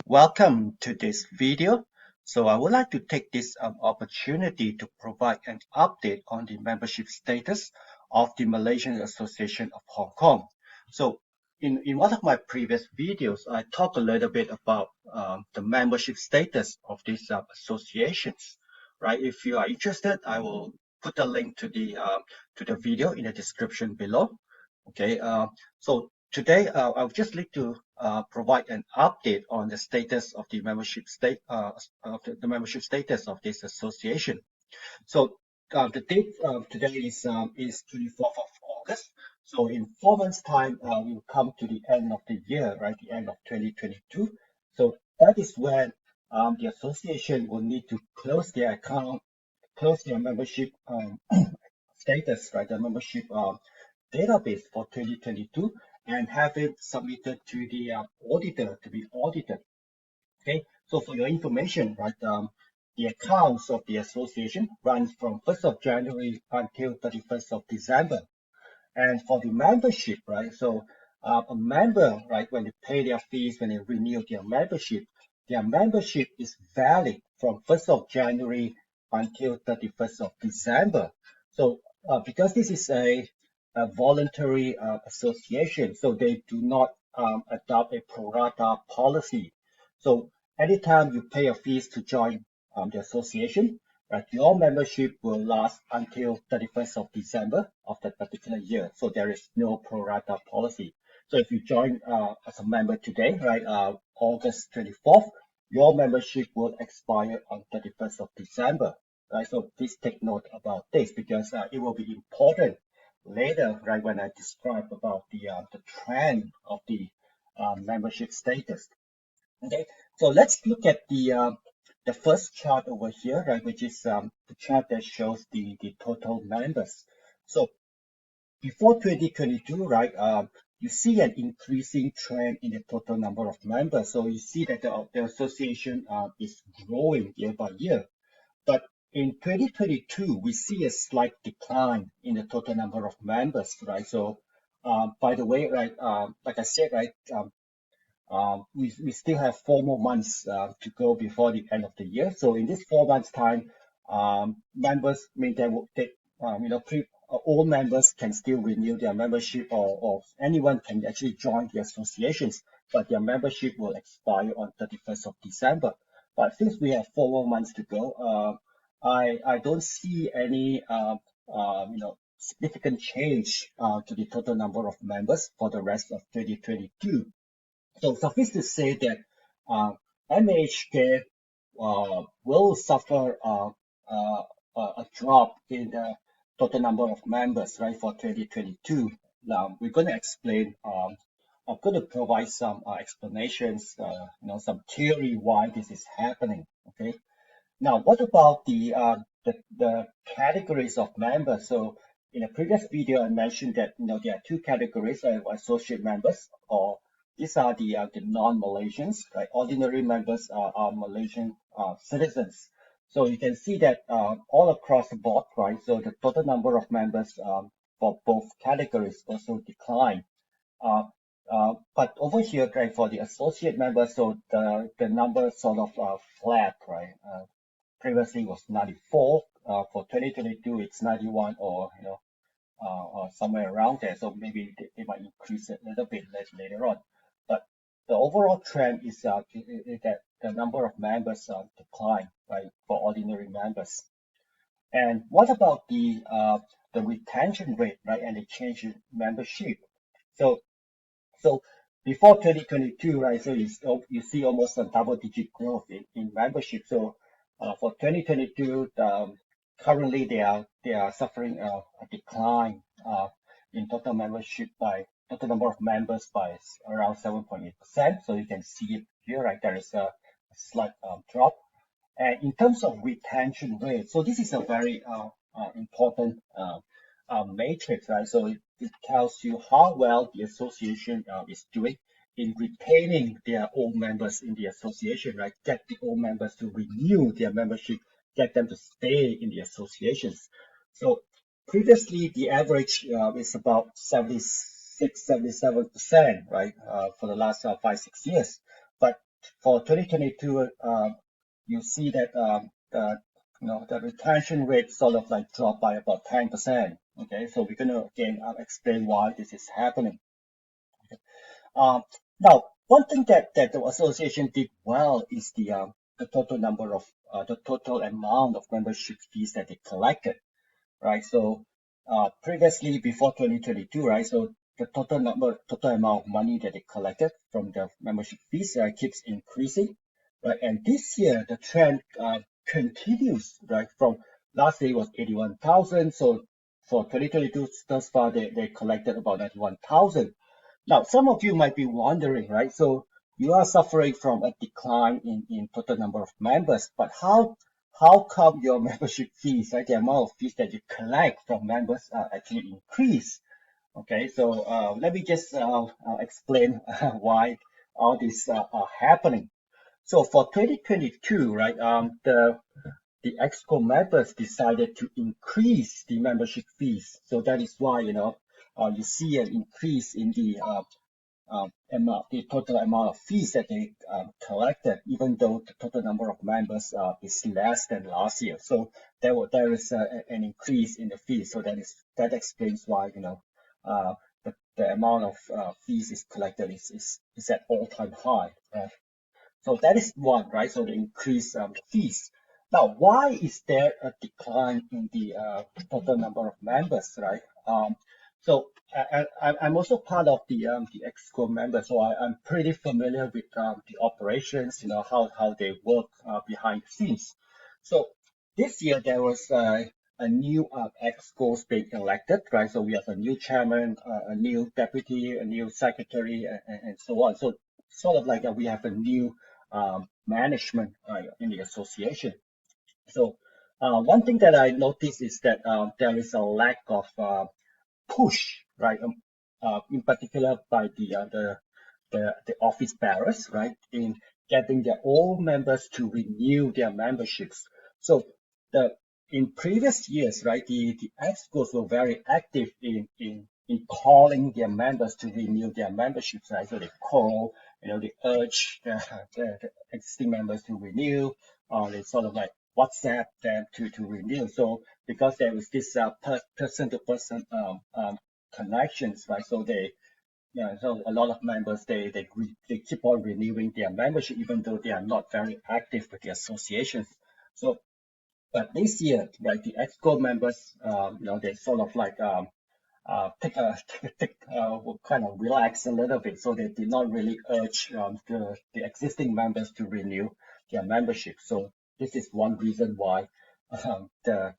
Welcome to this video. So I would like to take this opportunity to provide an update on the membership status of the Malaysian Association of Hong Kong. So in one of my previous videos, I talked a little bit about the membership status of these associations, right? If you are interested, I will put a link to the video in the description below. Okay, so today I would just like to provide an update on the status of the membership the membership status of this association. So the date today is 24th of August. So in 4 months' time, we will come to the end of the year, right? The end of 2022. So that is when the association will need to close their account, close their membership status, right? The membership database for 2022 and have it submitted to the auditor to be audited. Okay, so for your information, right, the accounts of the association runs from 1st of January until 31st of December. And for the membership, right, so a member, right, when they pay their fees, when they renew their membership is valid from 1st of January until 31st of December. So because this is a voluntary association, so they do not adopt a pro rata policy. So anytime you pay a fees to join the association, right, your membership will last until 31st of December of that particular year. So there is no pro rata policy. So if you join as a member today, right, August 24th, your membership will expire on 31st of December. Right, so please take note about this because it will be important later, right, when I describe about the trend of the membership status. Okay, so let's look at the first chart over here, right, which is the chart that shows the total members. So before 2022, right, you see an increasing trend in the total number of members. So you see that the association is growing year by year. But in 2022, we see a slight decline in the total number of members, right? So, by the way, right, like I said, right, we still have 4 more months to go before the end of the year. So in this 4 months time, members mean they will take, all members can still renew their membership or anyone can actually join the associations, but their membership will expire on 31st of December. But since we have 4 more months to go, I don't see any, significant change to the total number of members for the rest of 2022. So suffice to say that MAHK will suffer a drop in the total number of members, right, for 2022. Now, we're going to explain, I'm going to provide some explanations, some theory why this is happening, okay? Now, what about the categories of members? So in a previous video, I mentioned that there are two categories of associate members, or these are the non-Malaysians, right? Ordinary members are Malaysian citizens. So you can see that all across the board, right? So the total number of members for both categories also decline. Uh, but over here, right, for the associate members, so the number sort of flat, right? Previously was 94. For 2022, it's 91, or somewhere around there. So maybe they might increase it a little bit later on. But the overall trend is that the number of members decline, right, for ordinary members. And what about the retention rate, right, and the change in membership? So so before 2022, right, so you see almost a double-digit growth in membership. So for 2022, currently they are suffering a decline in total membership by total number of members by around 7.8%. So you can see it here, right? There is a slight drop. And in terms of retention rate, so this is a very important matrix, right? So it tells you how well the association is doing in retaining their old members in the association, right? Get the old members to renew their membership, get them to stay in the associations. So previously, the average is about 76, 77%, right, for the last 5, 6 years. But for 2022, you see that the retention rate sort of like dropped by about 10%. Okay, so we're gonna again explain why this is happening. Um, Now, one thing that the association did well is the total number of the total amount of membership fees that they collected, right? So previously before 2022, right? So the total amount of money that they collected from the membership fees keeps increasing, right? And this year the trend continues, right? From last year it was 81,000, so for 2022 thus far they collected about 91,000. Now, some of you might be wondering, right? So you are suffering from a decline in total number of members, but how come your membership fees, right, the amount of fees that you collect from members actually increase? Okay, so let me just explain why all this are happening. So for 2022, right, the EXCO members decided to increase the membership fees. So that is why, you see an increase in the total amount of fees that they collected, even though the total number of members is less than last year. So there is an increase in the fees. So that explains why the amount of fees is collected is at all-time high. So that is one, right? So the increase fees. Now, why is there a decline in the total number of members, right? So I'm also part of the EXCO members, so I'm pretty familiar with the operations, how they work behind the scenes. So this year there was a new EXCOs being elected, right? So we have a new chairman, a new deputy, a new secretary, and so on. So sort of like we have a new management in the association. So one thing that I noticed is that there is a lack of push, right? In particular by the office bearers, right, in getting their old members to renew their memberships. So the in previous years, right, the EXCOs were very active in calling their members to renew their memberships, right? So they call, they urge the existing members to renew, or they sort of like WhatsApp them to renew. So because there is this person-to-person connections, right? So so a lot of members they keep on renewing their membership even though they are not very active with the associations. So, but this year, right, the EXCO members, they sort of like kind of relax a little bit. So they did not really urge the existing members to renew their membership. So this is one reason why the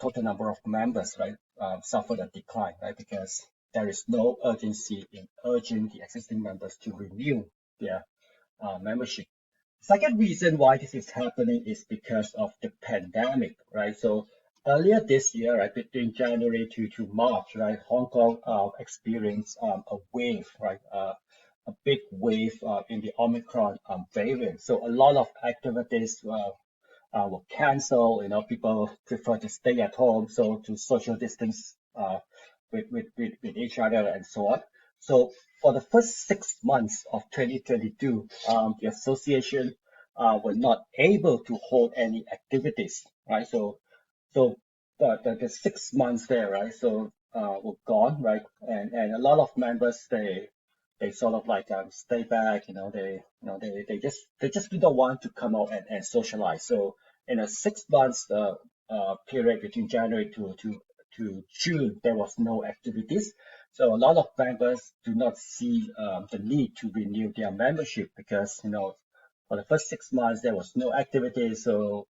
total number of members, right, suffered a decline, right, because there is no urgency in urging the existing members to renew their membership. Second reason why this is happening is because of the pandemic, right? So earlier this year, right, between January to March, right, Hong Kong experienced a wave, right, a big wave in the Omicron variant. So a lot of activities were canceled. People prefer to stay at home, so to social distance with each other and so on. So for the first 6 months of 2022, the association were not able to hold any activities, right? So the 6 months there, right? So were gone, right? And a lot of members they sort of like stay back, they just don't want to come out and socialize. So in a 6 months period between January to June, there was no activities. So a lot of members do not see the need to renew their membership because for the first 6 months there was no activity. So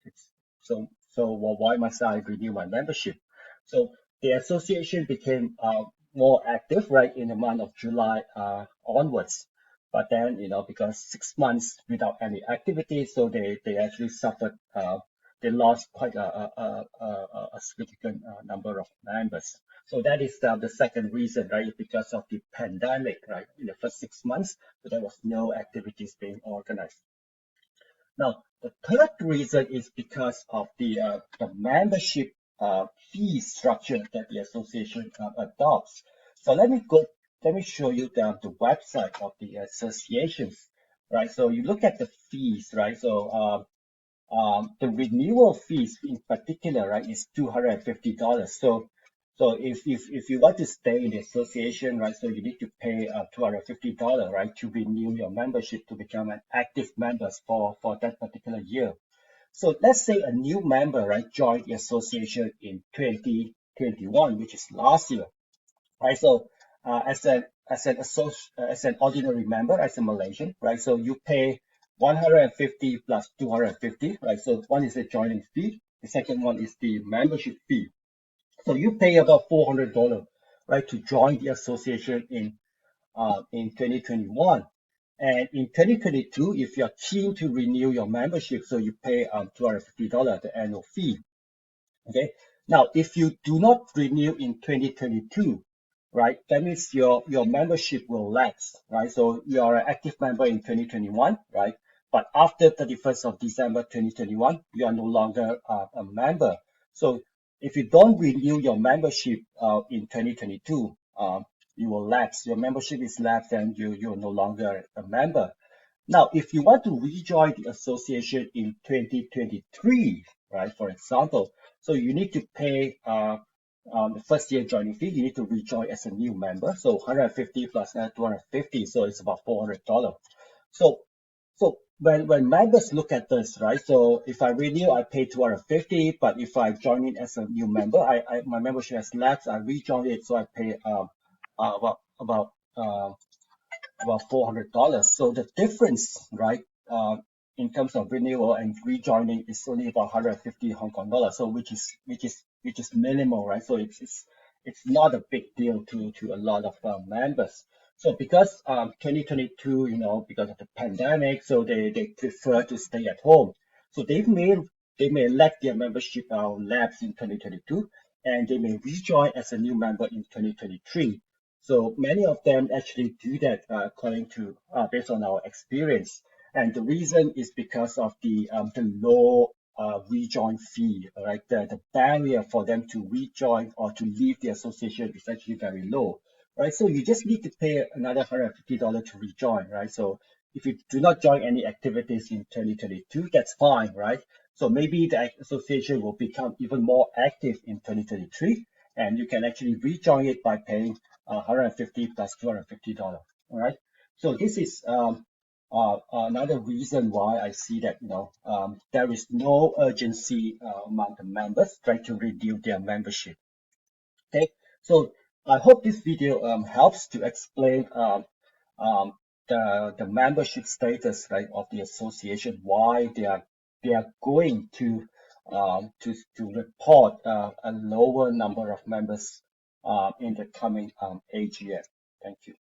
why must I renew my membership? So the association became more active right in the month of July onwards. But then because 6 months without any activity, so they actually suffered. They lost quite a significant number of members. So that is the second reason, right? Because of the pandemic, right? In the first 6 months, so there was no activities being organized. Now, the third reason is because of the membership fee structure that the association adopts. So let me show you the website of the associations. right? So you look at the fees, right? So the renewal fees in particular, right, is $250. So if you want to stay in the association, right, so you need to pay $250, right, to renew your membership to become an active member for that particular year. So let's say a new member, right, joined the association in 2021, which is last year, right? So as an ordinary member, as a Malaysian, right? So you pay 150 plus 250, right? So one is the joining fee, the second one is the membership fee. So you pay about $400, right, to join the association in 2021. And in 2022, if you're keen to renew your membership, so you pay $250, the annual fee. Okay. Now, if you do not renew in 2022, right, that means your membership will lapse, right? So you are an active member in 2021, right? But after 31st of December 2021, you are no longer a member. So if you don't renew your membership in 2022, you will lapse. Your membership is lapsed and you're no longer a member. Now, if you want to rejoin the association in 2023, right, for example, so you need to pay the first year joining fee. You need to rejoin as a new member. So 150 plus 250, so it's about $400. So when members look at this, right? So if I renew, I pay 250, but if I join in as a new member, my membership has lapsed. I rejoin it, so I pay about $400. So the difference, right, in terms of renewal and rejoining is only about 150 Hong Kong dollars. So which is minimal, right? So it's not a big deal to a lot of members. So because 2022, because of the pandemic, so they prefer to stay at home. So they may let their membership lapse in 2022, and they may rejoin as a new member in 2023. So many of them actually do that according to based on our experience, and the reason is because of the low rejoin fee. Right, the barrier for them to rejoin or to leave the association is actually very low. Right, so you just need to pay another $150 to rejoin. Right, so if you do not join any activities in 2022, that's fine. Right, so maybe the association will become even more active in 2023, and you can actually rejoin it by paying 150 plus $250. All right. So this is another reason why I see that there is no urgency among the members trying to renew their membership. Okay. So I hope this video helps to explain um, the membership status, right, of the association, why they are going to report a lower number of members in the coming AGM. Thank you.